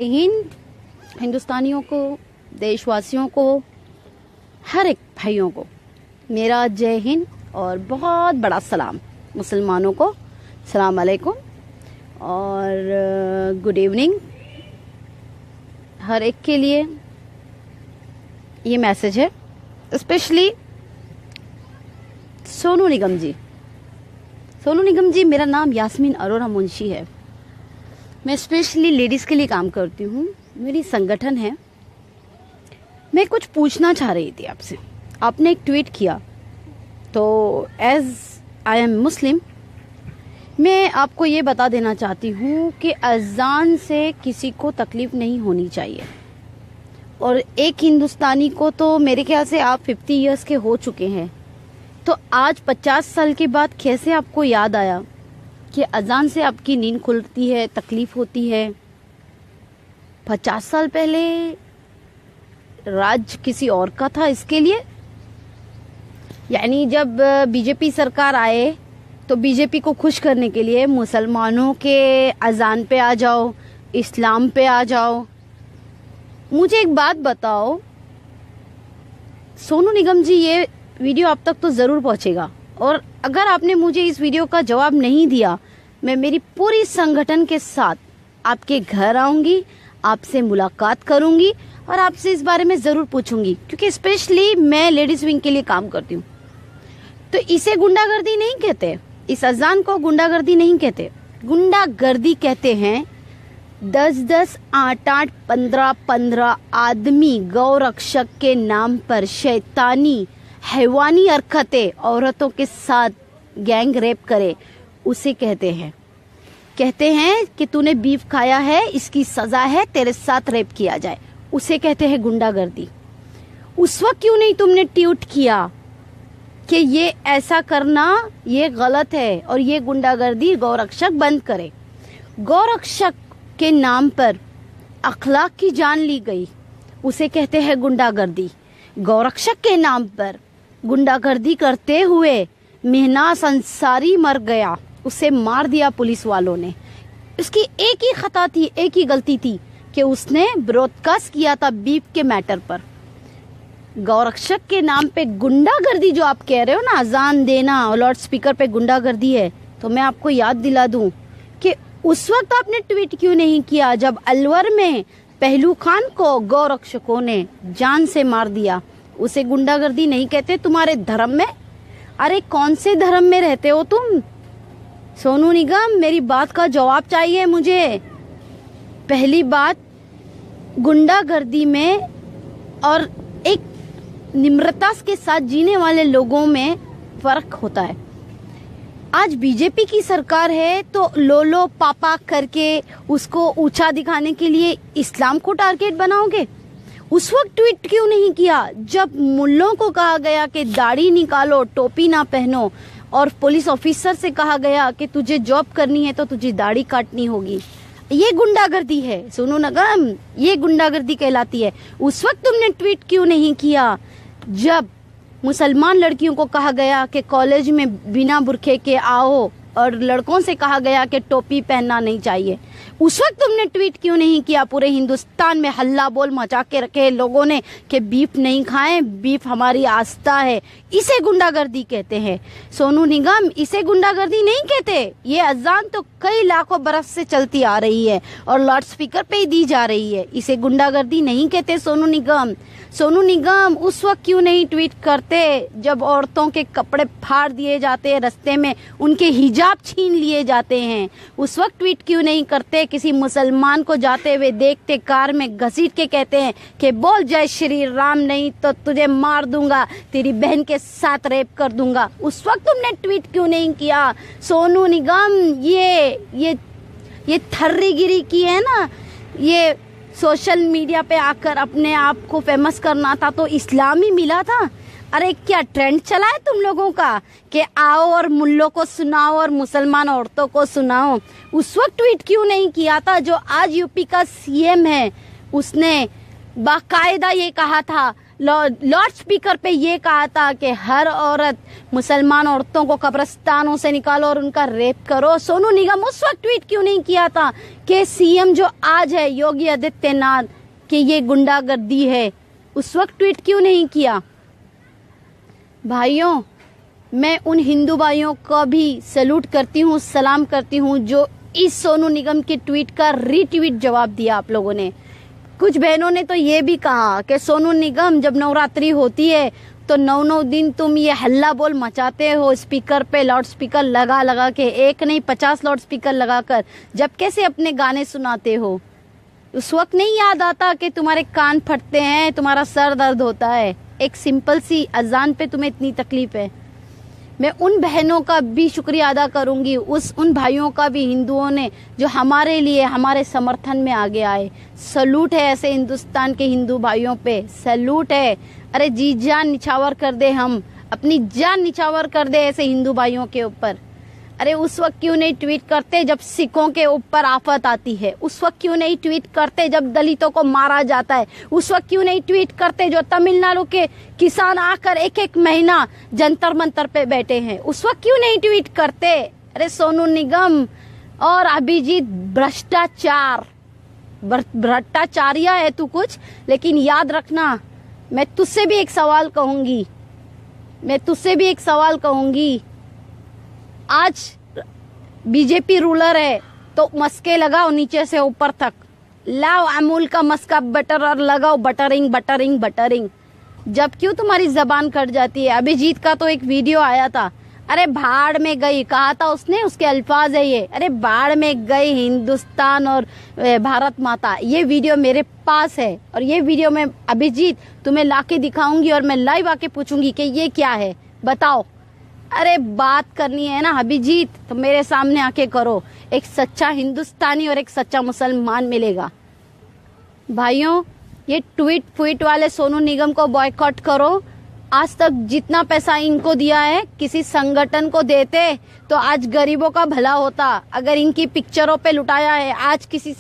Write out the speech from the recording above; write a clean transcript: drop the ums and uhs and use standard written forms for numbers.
हिंद, हिंदुस्तानियों को, देशवासियों को, हर एक भाइयों को मेरा जय हिंद और बहुत बड़ा सलाम। मुसलमानों को सलाम अलैकुम और गुड इवनिंग। हर एक के लिए ये मैसेज है, स्पेशली सोनू निगम जी। सोनू निगम जी, मेरा नाम यास्मीन अरोरा मुंशी है। मैं स्पेशली लेडीज़ के लिए काम करती हूँ, मेरी संगठन है। मैं कुछ पूछना चाह रही थी आपसे। आपने एक ट्वीट किया, तो एज आई एम मुस्लिम मैं आपको ये बता देना चाहती हूँ कि अजान से किसी को तकलीफ़ नहीं होनी चाहिए। और एक हिंदुस्तानी को तो मेरे ख्याल से आप 50 इयर्स के हो चुके हैं, तो आज 50 साल के बाद कैसे आपको याद आया कि अजान से आपकी नींद खुलती है, तकलीफ़ होती है। 50 साल पहले राज किसी और का था इसके लिए। यानी जब बीजेपी सरकार आए तो बीजेपी को खुश करने के लिए मुसलमानों के अजान पे आ जाओ, इस्लाम पे आ जाओ। मुझे एक बात बताओ सोनू निगम जी, ये वीडियो आप तक तो ज़रूर पहुंचेगा, और अगर आपने मुझे इस वीडियो का जवाब नहीं दिया, मैं मेरी पूरी संगठन के साथ आपके घर आऊंगी, आपसे मुलाकात करूंगी और आपसे इस बारे में ज़रूर पूछूंगी, क्योंकि स्पेशली मैं लेडीज़ विंग के लिए काम करती हूँ। तो इसे गुंडागर्दी नहीं कहते, इस अजान को गुंडागर्दी नहीं कहते। गुंडागर्दी कहते हैं 10-10, 8-8, 15-15 आदमी गौरक्षक के नाम पर शैतानी हैवानी हरकतें औरतों के साथ गैंग रेप करे, उसे कहते हैं। कहते हैं कि तूने बीफ खाया है, इसकी सजा है, तेरे साथ रेप किया जाए, उसे कहते हैं गुंडागर्दी। उस वक्त क्यों नहीं तुमने ट्वीट किया कि ये ऐसा करना ये गलत है और ये गुंडागर्दी गौरक्षक बंद करे। गौरक्षक के नाम पर अखलाक की जान ली गई, उसे कहते हैं गुंडागर्दी। गौरक्षक के नाम पर गुंडागर्दी करते हुए मेहनाज अंसारी मर गया, उसे मार दिया पुलिस वालों ने। उसकी एक ही खता थी, एक ही गलती थी कि उसने ब्रॉडकास्ट किया था बीफ के मैटर पर। गौरक्षक के नाम पे गुंडागर्दी जो आप कह रहे हो ना, अजान देना और लाउड स्पीकर पे गुंडागर्दी है, तो मैं आपको याद दिला दूं कि उस वक्त आपने ट्वीट क्यों नहीं किया जब अलवर में पहलू खान को गौरक्षकों ने जान से मार दिया। उसे गुंडागर्दी नहीं कहते तुम्हारे धर्म में। अरे कौन से धर्म में रहते हो तुम? सोनू निगम, मेरी बात का जवाब चाहिए मुझे। पहली बात, गुंडागर्दी में और एक निम्रता के साथ जीने वाले लोगों में फर्क होता है। आज बीजेपी की सरकार है तो लोलो पापा करके उसको ऊंचा दिखाने के लिए इस्लाम को टारगेट बनाओगे। उस वक्त ट्वीट क्यों नहीं किया जब मुल्लों को कहा गया कि दाढ़ी निकालो, टोपी ना पहनो, और पुलिस ऑफिसर से कहा गया कि तुझे जॉब करनी है तो तुझे दाढ़ी काटनी होगी। ये गुंडागर्दी है सोनू निगम, ये गुंडागर्दी कहलाती है। उस वक्त तुमने ट्वीट क्यों नहीं किया जब मुसलमान लड़कियों को कहा गया कि कॉलेज में बिना बुरखे के आओ और लड़कों से कहा गया कि टोपी पहनना नहीं चाहिए? उस वक्त तुमने ट्वीट क्यों नहीं किया? पूरे हिंदुस्तान में हल्ला बोल मचा के रखे लोगों ने कि बीफ नहीं खाएं, बीफ हमारी आस्था है। इसे गुंडागर्दी कहते हैं सोनू निगम, इसे गुंडागर्दी नहीं कहते। ये अजान तो कई लाखों बरस से चलती आ रही है और लाउड स्पीकर पे ही दी जा रही है, इसे गुंडागर्दी नहीं कहते सोनू निगम। सोनू निगम, उस वक्त क्यों नहीं ट्वीट करते जब औरतों के कपड़े फाड़ दिए जाते हैं, रास्ते में उनके हिजाब छीन लिए जाते हैं? उस वक्त ट्वीट क्यों नहीं करते? किसी मुसलमान को जाते हुए देखते कार में घसीट के कहते हैं कि बोल जय श्री राम, नहीं तो तुझे मार दूंगा, तेरी बहन के साथ रेप कर दूंगा। उस वक्त तुमने ट्वीट क्यों नहीं किया सोनू निगम? ये थर्रीगिरी की है ना, ये सोशल मीडिया पे आकर अपने आप को फेमस करना था तो इस्लामी मिला था। अरे क्या ट्रेंड चला है तुम लोगों का कि आओ और मुल्लों को सुनाओ और मुसलमान औरतों को सुनाओ? उस वक्त ट्वीट क्यों नहीं किया था जो आज यूपी का सीएम है? उसने बाकायदा ये कहा था लाउड स्पीकर पे ये कहा था कि हर औरत मुसलमान औरतों को कब्रिस्तानों से निकालो और उनका रेप करो। सोनू निगम उस वक्त ट्वीट क्यों नहीं किया था कि सीएम जो आज है योगी आदित्यनाथ कि ये गुंडागर्दी है? उस वक्त ट्वीट क्यों नहीं किया? भाइयों, मैं उन हिंदू भाइयों को भी सैल्यूट करती हूँ, सलाम करती हूँ जो इस सोनू निगम के ट्वीट का रीट्वीट जवाब दिया आप लोगों ने। कुछ बहनों ने तो ये भी कहा कि सोनू निगम जब नवरात्रि होती है तो 9 दिन तुम ये हल्ला बोल मचाते हो स्पीकर पे, लाउड स्पीकर लगा लगा के, एक नहीं 50 लाउड स्पीकर लगाकर, जब कैसे अपने गाने सुनाते हो। उस वक्त नहीं याद आता कि तुम्हारे कान फटते हैं, तुम्हारा सर दर्द होता है, एक सिंपल सी अजान पे तुम्हें इतनी तकलीफ है। मैं उन बहनों का भी शुक्रिया अदा करूंगी, उन भाइयों का भी, हिंदुओं ने जो हमारे लिए हमारे समर्थन में आगे आए। सैल्यूट है ऐसे हिंदुस्तान के हिंदू भाइयों पे, सैल्यूट है। अरे जी जान निछावर कर दे, हम अपनी जान निछावर कर दे ऐसे हिंदू भाइयों के ऊपर। अरे उस वक्त क्यों नहीं ट्वीट करते जब सिखों के ऊपर आफत आती है? उस वक्त क्यों नहीं ट्वीट करते जब दलितों को मारा जाता है? उस वक्त क्यों नहीं ट्वीट करते जो तमिलनाडु के किसान आकर एक महीना जंतर मंतर पे बैठे हैं? उस वक्त क्यों नहीं ट्वीट करते? अरे सोनू निगम और अभिजीत, भ्रष्टाचारिया है तू कुछ, लेकिन याद रखना, मैं तुझसे भी एक सवाल कहूंगी। आज बीजेपी रूलर है तो मस्के लगाओ नीचे से ऊपर तक, लाओ अमूल का मस्का बटर और लगाओ बटरिंग। जब क्यों तुम्हारी जबान कट जाती है? अभिजीत का तो एक वीडियो आया था, अरे भाड़ में गई कहा था उसने, उसके अल्फाज है ये, अरे भाड़ में गई हिंदुस्तान और भारत माता। ये वीडियो मेरे पास है और ये वीडियो मैं अभिजीत तुम्हें लाके दिखाऊंगी और मैं लाइव आके पूछूंगी कि ये क्या है, बताओ। अरे बात करनी है ना अभिजीत तो मेरे सामने आके करो, एक सच्चा हिंदुस्तानी और एक सच्चा मुसलमान मिलेगा। भाइयों, ये ट्वीट वाले सोनू निगम को बॉयकॉट करो। आज तक जितना पैसा इनको दिया है किसी संगठन को देते तो आज गरीबों का भला होता। अगर इनकी पिक्चरों पे लुटाया है, आज किसी